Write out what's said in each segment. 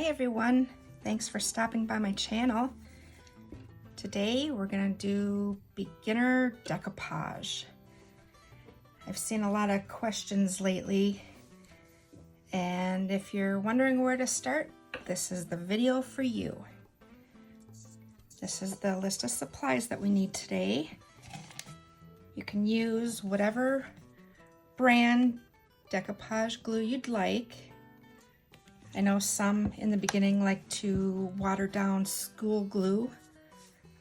Hi everyone, thanks for stopping by my channel. Today we're going to do beginner decoupage. I've seen a lot of questions lately, and if you're wondering where to start, this is the video for you. This is the list of supplies that we need today. You can use whatever brand decoupage glue you'd like. I know some in the beginning like to water down school glue.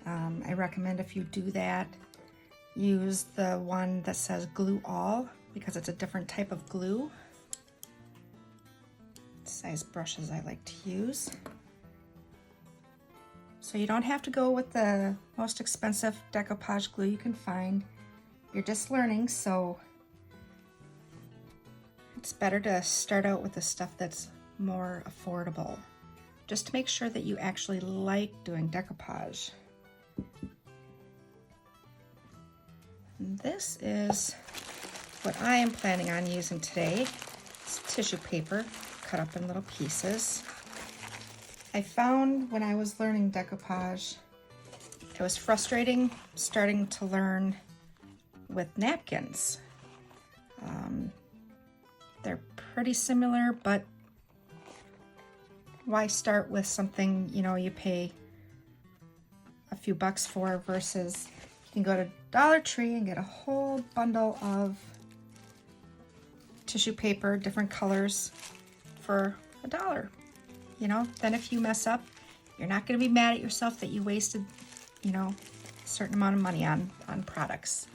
I recommend if you do that, use the one that says glue all because it's a different type of glue. Size brushes I like to use. So you don't have to go with the most expensive decoupage glue you can find. You're just learning, so it's better to start out with the stuff that's more affordable, just to make sure that you actually like doing decoupage. And this is what I am planning on using today. It's tissue paper cut up in little pieces. I found when I was learning decoupage, it was frustrating starting to learn with napkins. They're pretty similar, but why start with something you pay a few bucks for versus you can go to Dollar Tree and get a whole bundle of tissue paper, different colors for $1. Then if you mess up, you're not going to be mad at yourself that you wasted a certain amount of money on products.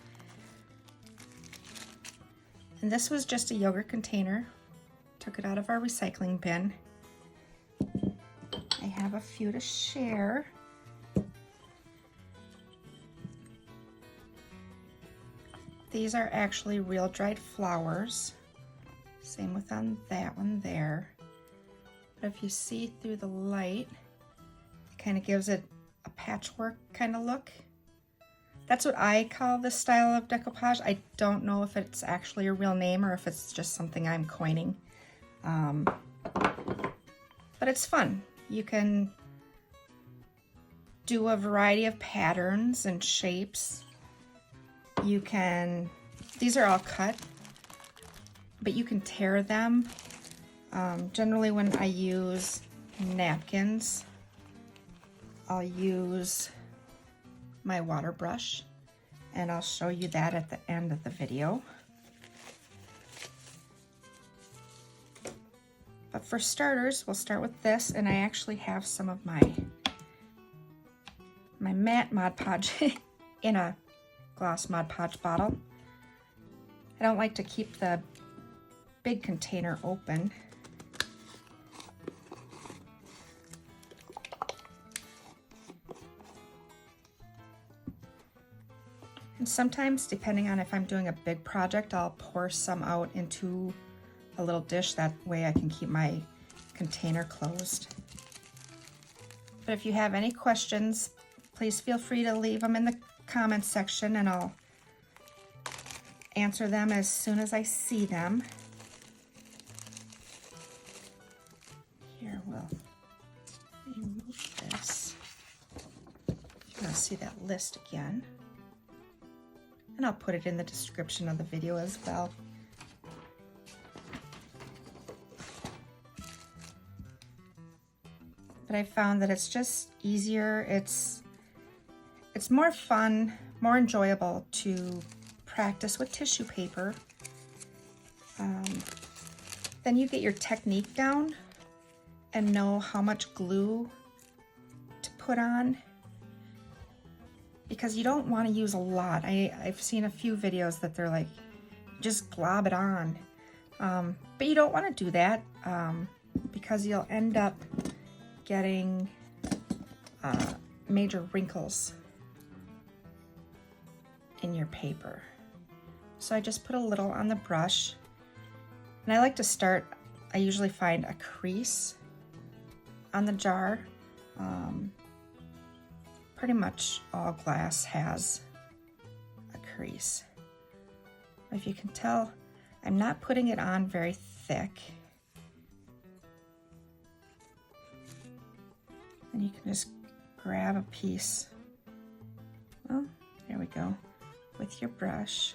And this was just a yogurt container. Took it out of our recycling bin. I have a few to share. These are actually real dried flowers. Same with on that one there. But if you see through the light, it kind of gives it a patchwork kind of look. That's what I call this style of decoupage. I don't know if it's actually a real name or if it's just something I'm coining. But it's fun. You can do a variety of patterns and shapes. These are all cut, but you can tear them. Generally when I use napkins, I'll use my water brush, and I'll show you that at the end of the video. But for starters, we'll start with this, and I actually have some of my matte Mod Podge in a gloss Mod Podge bottle. I don't like to keep the big container open. And sometimes, depending on if I'm doing a big project, I'll pour some out into a little dish. That way I can keep my container closed. But if you have any questions, please feel free to leave them in the comments section and I'll answer them as soon as I see them. Here, we'll remove this. You're going to see that list again. And I'll put it in the description of the video as well. But I found that it's just easier. It's more fun, more enjoyable to practice with tissue paper. Then you get your technique down and know how much glue to put on, because you don't want to use a lot. I've seen a few videos that they're like, just glob it on. But you don't want to do that because you'll end up getting major wrinkles in your paper. So I just put a little on the brush, and I like to start, I usually find a crease on the jar. Pretty much all glass has a crease. If you can tell, I'm not putting it on very thick. And you can just grab a piece. Well, there we go. With your brush.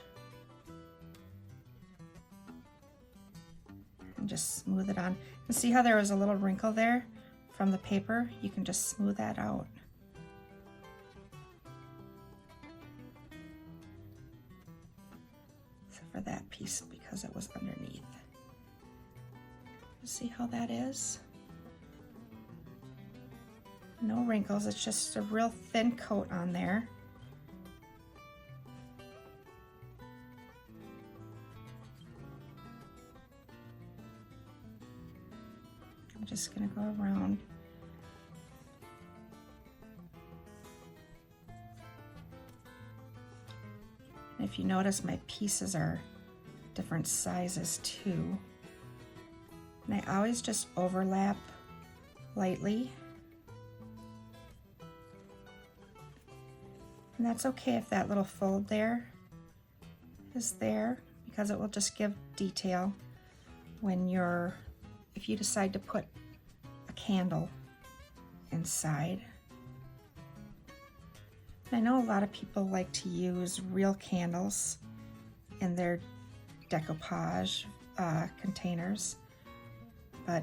And just smooth it on. And see how there was a little wrinkle there from the paper? You can just smooth that out. Except for that piece because it was underneath. See how that is? No wrinkles, it's just a real thin coat on there. I'm just gonna go around. And if you notice, my pieces are different sizes too. And I always just overlap lightly. And that's okay if that little fold there is there, because it will just give detail when if you decide to put a candle inside. And I know a lot of people like to use real candles in their decoupage containers, but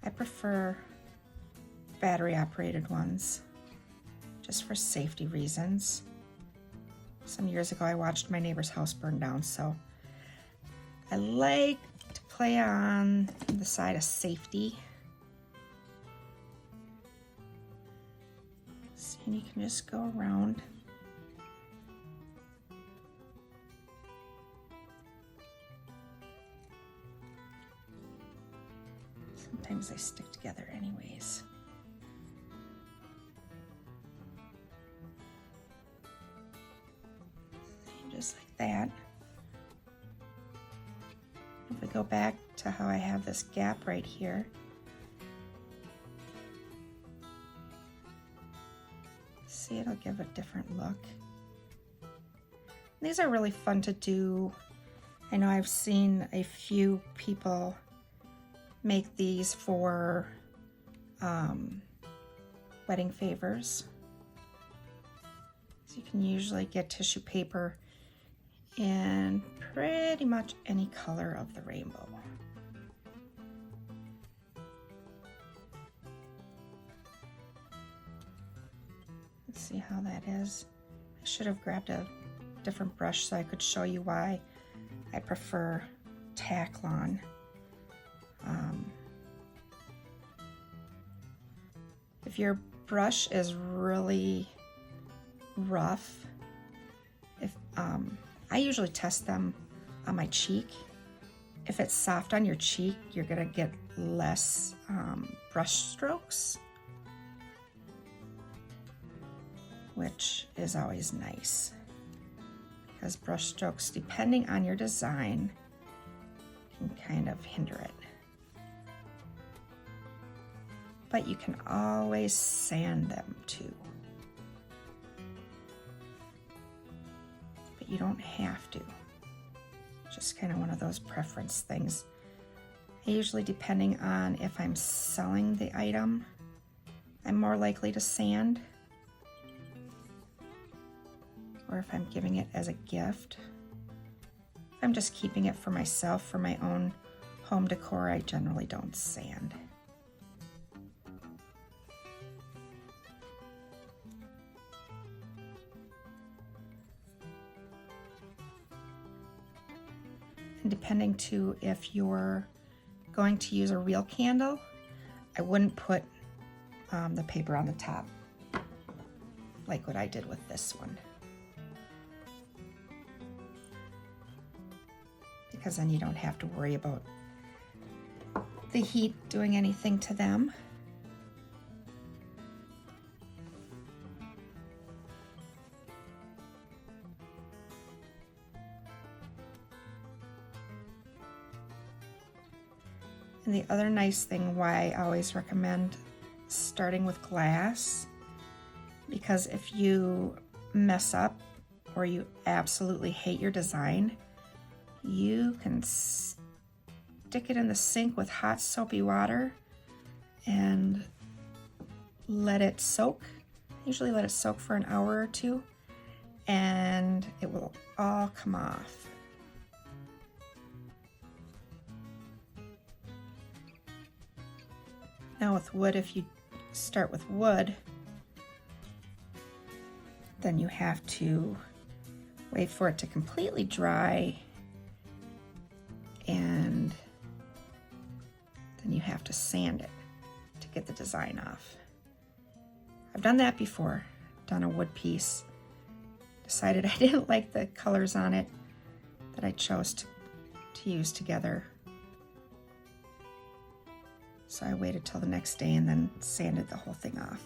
I prefer battery operated ones just for safety reasons. Some years ago I watched my neighbor's house burn down, so I like to play on the side of safety. See, and you can just go around. Sometimes they stick together anyways. Just like that. If we go back to how I have this gap right here, see, it'll give a different look. These are really fun to do. I know I've seen a few people make these for wedding favors. So you can usually get tissue paper in pretty much any color of the rainbow. Let's see how that is. I should have grabbed a different brush so I could show you why I prefer Taklon. If your brush is really rough, I usually test them on my cheek. If it's soft on your cheek, you're gonna get less brush strokes, which is always nice, because brush strokes, depending on your design, can kind of hinder it. But you can always sand them too. You don't have to. Just kind of one of those preference things. Usually, depending on if I'm selling the item, I'm more likely to sand, or if I'm giving it as a gift. If I'm just keeping it for myself, for my own home decor, I generally don't sand. And depending too, if you're going to use a real candle, I wouldn't put the paper on the top like what I did with this one, because then you don't have to worry about the heat doing anything to them. And the other nice thing why I always recommend starting with glass, because if you mess up or you absolutely hate your design, you can stick it in the sink with hot soapy water and let it soak. Usually let it soak for an hour or two, and it will all come off. Now with wood, if you start with wood, then you have to wait for it to completely dry, and then you have to sand it to get the design off. I've done that before, done a wood piece, decided I didn't like the colors on it that I chose to use together. So I waited till the next day and then sanded the whole thing off.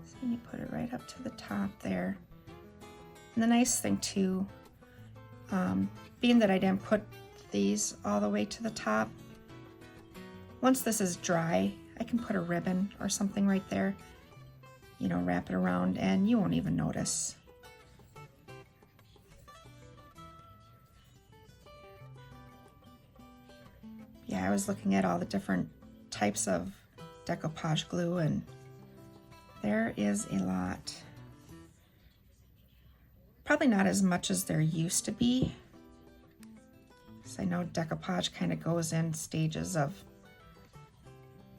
So you put it right up to the top there. And the nice thing too, being that I didn't put these all the way to the top, once this is dry, I can put a ribbon or something right there, you know, wrap it around, and you won't even notice. Yeah, I was looking at all the different types of decoupage glue, and there is a lot. Probably not as much as there used to be. So I know decoupage kind of goes in stages of,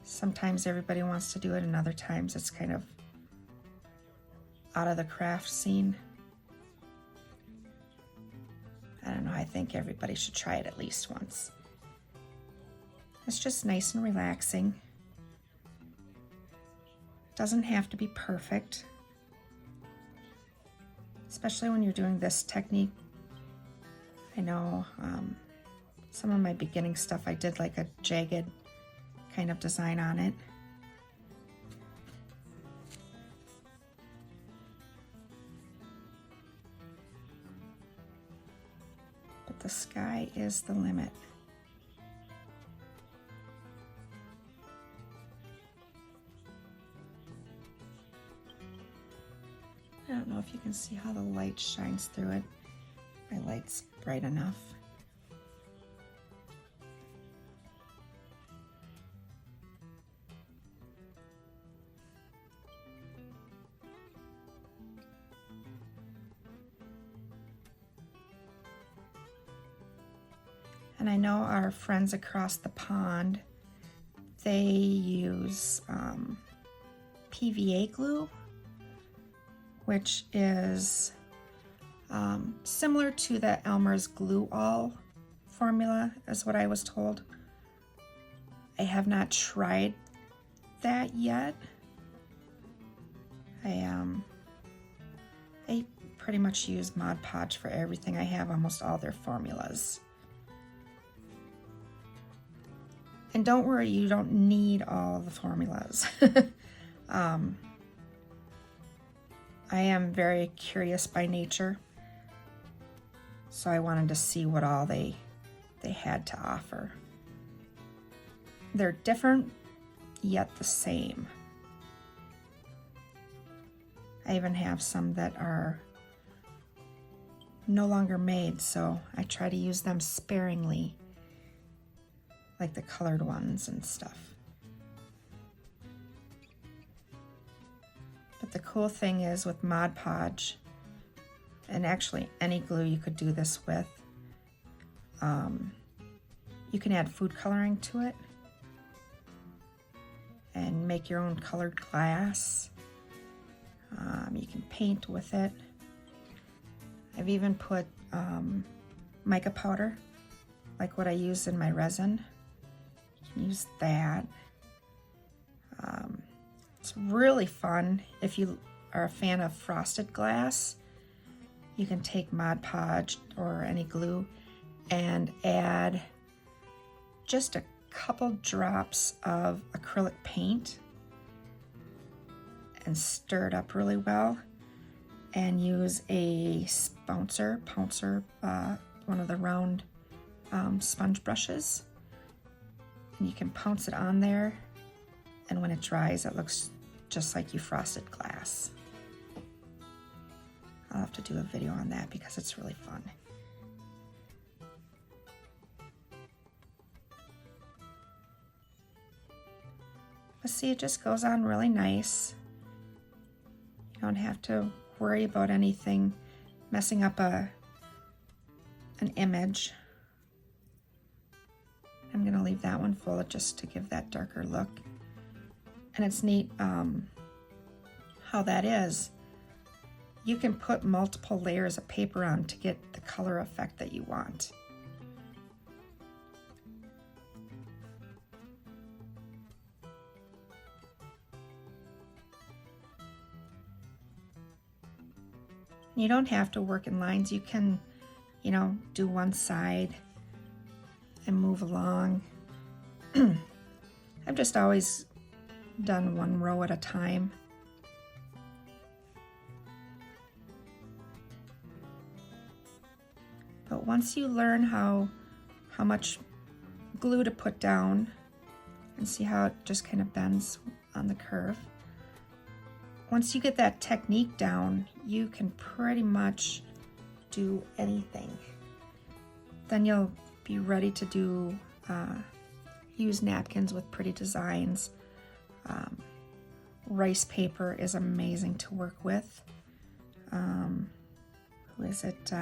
sometimes everybody wants to do it and other times it's kind of out of the craft scene. I don't know, I think everybody should try it at least once. It's just nice and relaxing. Doesn't have to be perfect, especially when you're doing this technique. I know some of my beginning stuff, I did like a jagged kind of design on it. But the sky is the limit. I don't know if you can see how the light shines through it. My light's bright enough. And I know our friends across the pond, they use PVA glue, which is similar to the Elmer's Glue All formula, is what I was told. I have not tried that yet. I pretty much use Mod Podge for everything. I have almost all their formulas. And don't worry, you don't need all the formulas. I am very curious by nature, so I wanted to see what all they had to offer. They're different, yet the same. I even have some that are no longer made, so I try to use them sparingly, like the colored ones and stuff. But the cool thing is with Mod Podge, and actually any glue you could do this with, you can add food coloring to it and make your own colored glass. You can paint with it. I've even put mica powder, like what I use in my resin. You can use that. It's really fun. If you are a fan of frosted glass, you can take Mod Podge or any glue and add just a couple drops of acrylic paint and stir it up really well, and use a pouncer, one of the round sponge brushes, and you can pounce it on there, and when it dries it looks just like you frosted glass. I'll have to do a video on that because it's really fun. see, it just goes on really nice. You don't have to worry about anything messing up an image. I'm going to leave that one full just to give that darker look. And it's neat how that is. You can put multiple layers of paper on to get the color effect that you want. You don't have to work in lines. You can, do one side and move along. I've just always done one row at a time. But once you learn how much glue to put down, and see how it just kind of bends on the curve, once you get that technique down, you can pretty much do anything. Then you'll be ready to do use napkins with pretty designs. Rice paper is amazing to work with. Who is it?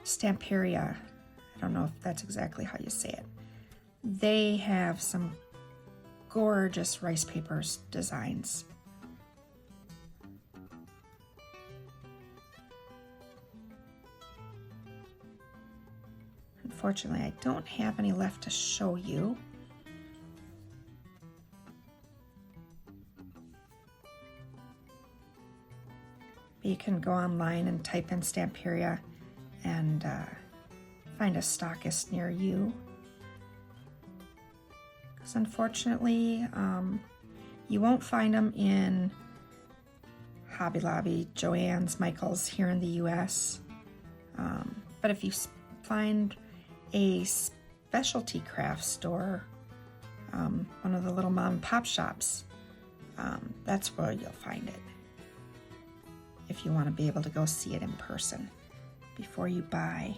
Stamperia. I don't know if that's exactly how you say it. They have some gorgeous rice paper designs. Unfortunately, I don't have any left to show you. But you can go online and type in Stamperia and find a stockist near you. Because unfortunately, you won't find them in Hobby Lobby, Joann's, Michael's here in the US. But if you find a specialty craft store, one of the little mom and pop shops, that's where you'll find it. If you want to be able to go see it in person before you buy.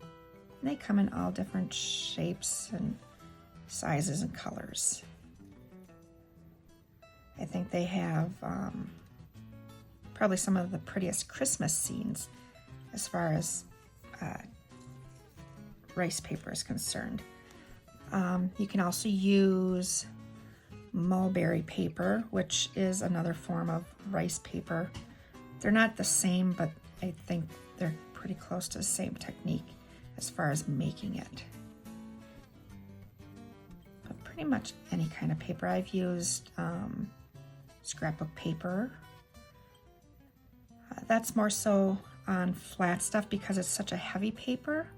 And they come in all different shapes and sizes and colors. I think they have probably some of the prettiest Christmas scenes as far as rice paper is concerned. You can also use mulberry paper, which is another form of rice paper. They're not the same, but I think they're pretty close to the same technique as far as making it. But pretty much any kind of paper. I've used scrapbook paper. That's more so on flat stuff because it's such a heavy paper.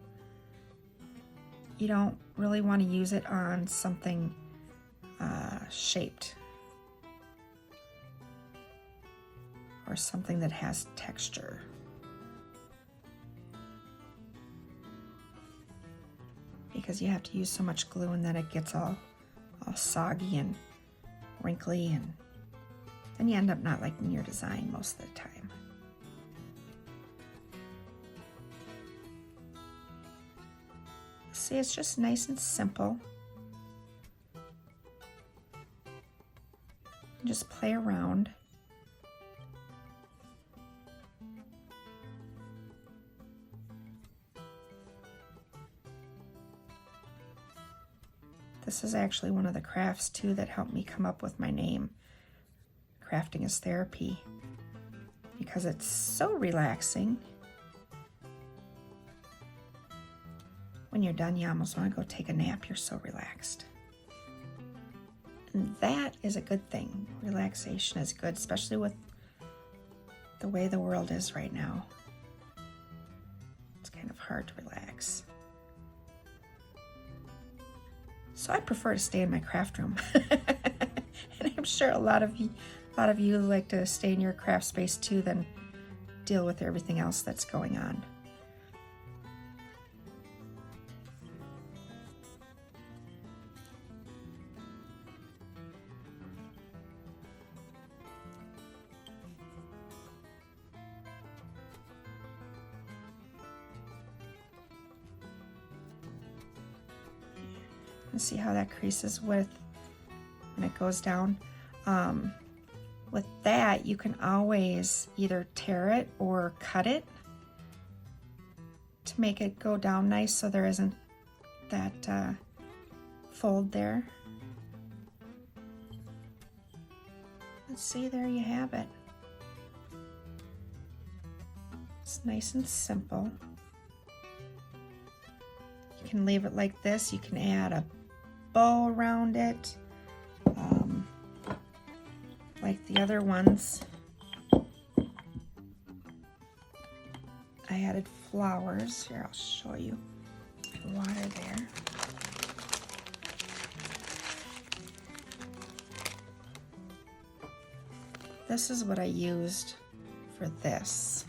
You don't really want to use it on something shaped or something that has texture. Because you have to use so much glue and then it gets all soggy and wrinkly, and then you end up not liking your design most of the time. See, it's just nice and simple. Just play around. This is actually one of the crafts too that helped me come up with my name. Crafting is therapy, because it's so relaxing. When you're done, you almost want to go take a nap. You're so relaxed. And that is a good thing. Relaxation is good, especially with the way the world is right now. It's kind of hard to relax. So I prefer to stay in my craft room. And I'm sure a lot of you like to stay in your craft space too, than deal with everything else that's going on. And see how that creases with and it goes down. With that, you can always either tear it or cut it to make it go down nice so there isn't that fold there. Let's see, there you have it. It's nice and simple. You can leave it like this. You can add a bow around it, like the other ones. I added flowers. Here, I'll show you. Water there. This is what I used for this.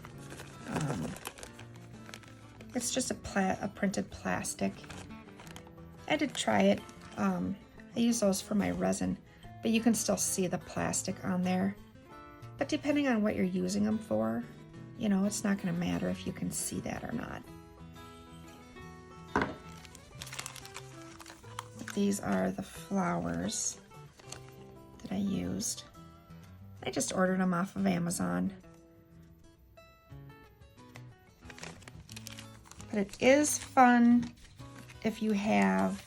It's just a printed plastic. I did try it. I use those for my resin, but you can still see the plastic on there. But depending on what you're using them for, you know, it's not going to matter if you can see that or not. But these are the flowers that I used. I just ordered them off of Amazon. But it is fun if you have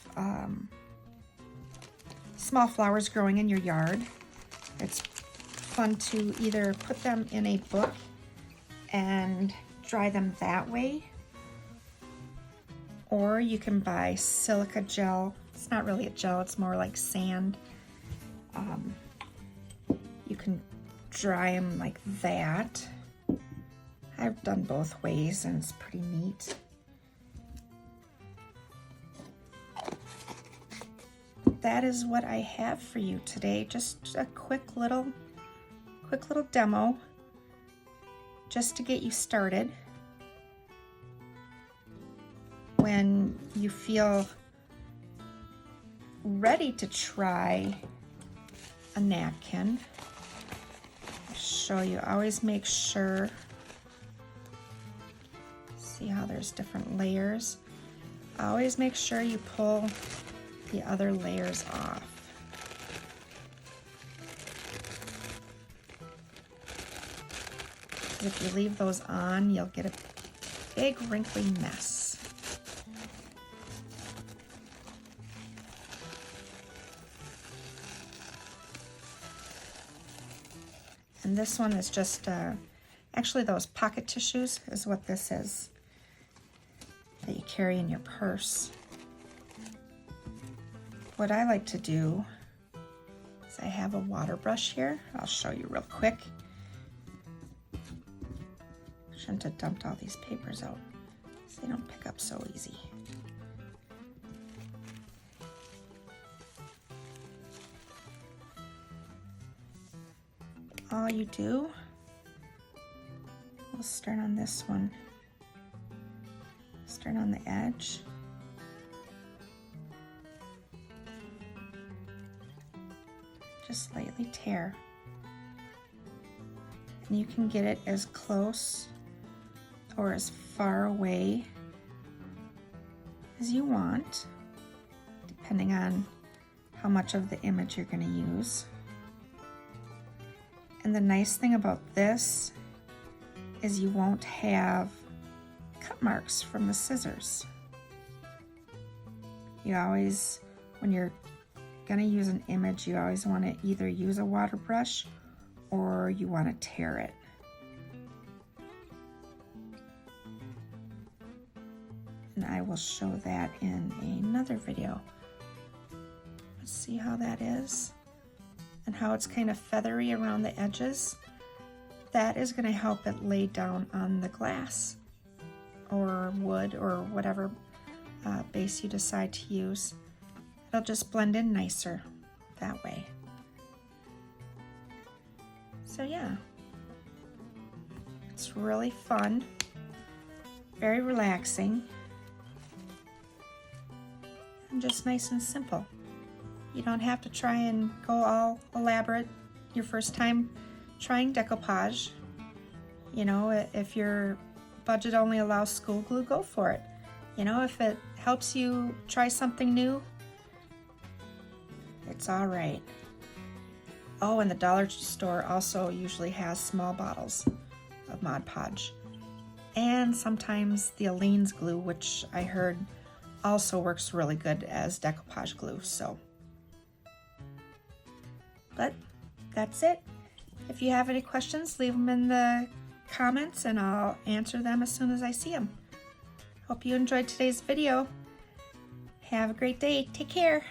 small flowers growing in your yard. It's fun to either put them in a book and dry them that way, or you can buy silica gel. It's not really a gel, it's more like sand. You can dry them like that. I've done both ways and it's pretty neat. That is what I have for you today. Just a quick little demo just to get you started. When you feel ready to try a napkin, I'll show you. Always make sure, see how there's different layers. Always make sure you pull the other layers off. If you leave those on, you'll get a big wrinkly mess. And this one is just, actually those pocket tissues is what this is, that you carry in your purse. What I like to do is I have a water brush here. I'll show you real quick. Shouldn't have dumped all these papers out, so they don't pick up so easy. All you do, we'll start on this one. Start on the edge. Just lightly tear. And you can get it as close or as far away as you want, depending on how much of the image you're going to use. And the nice thing about this is you won't have cut marks from the scissors. You always, when you're going to use an image, you always want to either use a water brush or you want to tear it. And I will show that in another video. Let's see how that is and how it's kind of feathery around the edges. That is going to help it lay down on the glass or wood or whatever base you decide to use. It'll just blend in nicer that way. So yeah, it's really fun, very relaxing, and just nice and simple. You don't have to try and go all elaborate your first time trying decoupage. You know, if your budget only allows school glue, go for it. You know, if it helps you try something new, it's all right. Oh, and the dollar store also usually has small bottles of Mod Podge. And sometimes the Aleene's glue, which I heard also works really good as decoupage glue. So, but that's it. If you have any questions, leave them in the comments and I'll answer them as soon as I see them. Hope you enjoyed today's video. Have a great day. Take care.